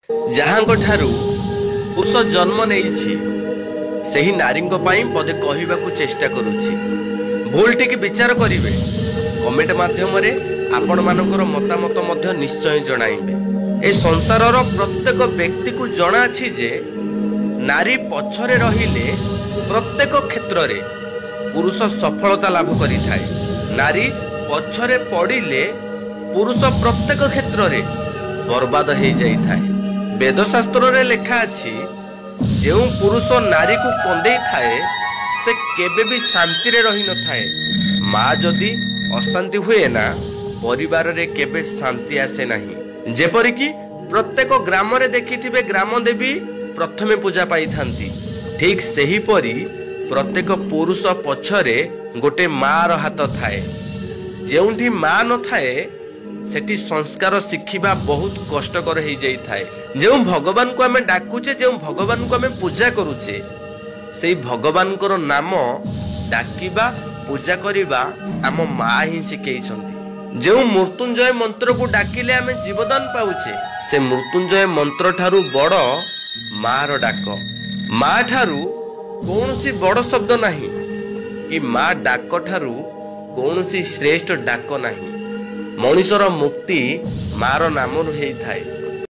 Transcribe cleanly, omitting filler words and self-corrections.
ଯାହାଙ୍କ ଠାରୁ ପୁରୁଷ ଜନ୍ମ ନେଇଛି ସେହି ନାରୀଙ୍କ ପାଇଁ ପଦେ କହିବାକୁ ଚେଷ୍ଟା କରୁଛି। ଭୁଲ ଟିକେ ବିଚାର କରିବେ। କମେଣ୍ଟ ମାଧ୍ୟମରେ ଆପଣମାନଙ୍କର ମତାମତ ମଧ୍ୟ ନିଶ୍ଚୟ ଜଣାଇବେ। ଏ ସଂସାରର ପ୍ରତ୍ୟେକ ବ୍ୟକ୍ତିକୁ ଜଣାଅଛି ଯେ ନାରୀ ପଛରେ ରହିଲେ ପ୍ରତ୍ୟେକ କ୍ଷେତ୍ରରେ ପୁରୁଷ ସଫଳତା ଲାଭ କରିଥାଏ। ନାରୀ ପଛରେ ପଡ଼ିଲେ ପୁରୁଷ ପ୍ରତ୍ୟେକ କ୍ଷେତ୍ରରେ ବର୍ବାଦ ହେଇଯାଇଥାଏ। ବେଦଶାସ୍ତ୍ରରେ ଲେଖା ଅଛି, ଯେଉଁ ପୁରୁଷ ନାରୀକୁ କନ୍ଦେଇ ଥାଏ ସେ କେବେ ବି ଶାନ୍ତିରେ ରହିନଥାଏ। ମା ଯଦି ଅଶାନ୍ତି ହୁଏ ନା, ପରିବାରରେ କେବେ ଶାନ୍ତି ଆସେ ନାହିଁ। ଯେପରିକି ପ୍ରତ୍ୟେକ ଗ୍ରାମରେ ଦେଖିଥିବେ ଗ୍ରାମ ଦେବୀ ପ୍ରଥମେ ପୂଜା ପାଇଥାନ୍ତି। ଠିକ୍ ସେହିପରି ପ୍ରତ୍ୟେକ ପୁରୁଷ ପଛରେ ଗୋଟେ ମାର ହାତ ଥାଏ। ଯେଉଁଠି ମା ନଥାଏ ସେଠି ସଂସ୍କାର ଶିଖିବା ବହୁତ କଷ୍ଟକର ହେଇଯାଇଥାଏ। ଯେଉଁ ଭଗବାନଙ୍କୁ ଆମେ ଡାକୁଛେ, ଯେଉଁ ଭଗବାନଙ୍କୁ ଆମେ ପୂଜା କରୁଛେ, ସେଇ ଭଗବାନଙ୍କର ନାମ ଡାକିବା ପୂଜା କରିବା ଆମ ମା ହିଁ ଶିଖେଇଛନ୍ତି। ଯେଉଁ ମୃତ୍ୟୁଞ୍ଜୟ ମନ୍ତ୍ରକୁ ଡାକିଲେ ଆମେ ଜୀବଦାନ ପାଉଛେ, ସେ ମୃତ୍ୟୁଞ୍ଜୟ ମନ୍ତ୍ର ଠାରୁ ବଡ଼ ମାର ଡାକ। ମା ଠାରୁ କୌଣସି ବଡ଼ ଶବ୍ଦ ନାହିଁ କି ମା ଡାକ ଠାରୁ କୌଣସି ଶ୍ରେଷ୍ଠ ଡାକ ନାହିଁ। ମଣିଷର ମୁକ୍ତି ମାର ନାମରୁ ହେଇଥାଏ।